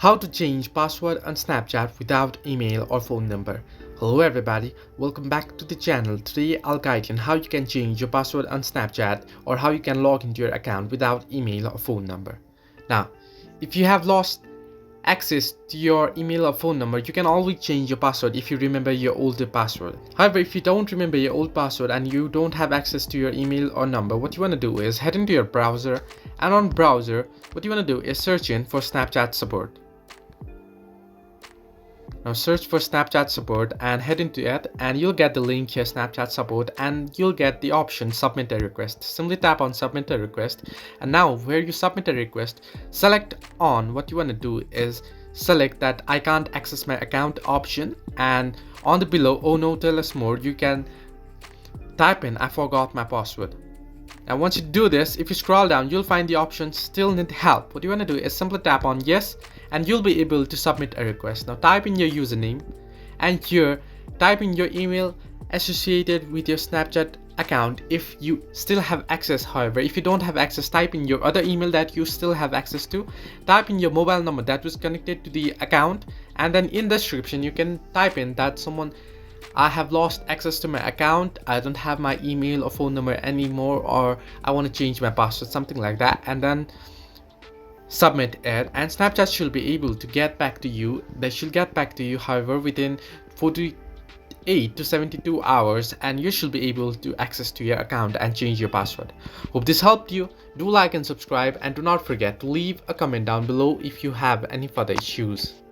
How to change password on Snapchat without email or phone number. Hello everybody, welcome back to the channel. Today I'll guide you on how you can change your password on Snapchat or how you can log into your account without email or phone number. Now, if you have lost access to your email or phone number, you can always change your password if you remember your older password. However, if you don't remember your old password and you don't have access to your email or number, what you want to do is head into your browser, and on browser what you want to do is search in for Snapchat support. Now search for Snapchat support and head into it, and you'll get the link here, Snapchat support, and you'll get the option submit a request. Simply tap on submit a request, and now where you submit a request, select on what you want to do is select that I can't access my account option, and on the below oh no tell us more you can type in I forgot my password. Now once you do this, if you scroll down, you'll find the option still need help. What you want to do is simply tap on yes, and you'll be able to submit a request. Now type in your username, and here type in your email associated with your Snapchat account if you still have access. However, if you don't have access, type in your other email that you still have access to. Type in your mobile number that was connected to the account, and then in the description you can type in that I have lost access to my account, I don't have my email or phone number anymore, or I want to change my password, something like that, and then submit it, and Snapchat should be able to get back to you. They should get back to you, however, within 48 to 72 hours, and you should be able to access to your account and change your password. Hope this helped you. Do like and subscribe, and do not forget to leave a comment down below if you have any further issues.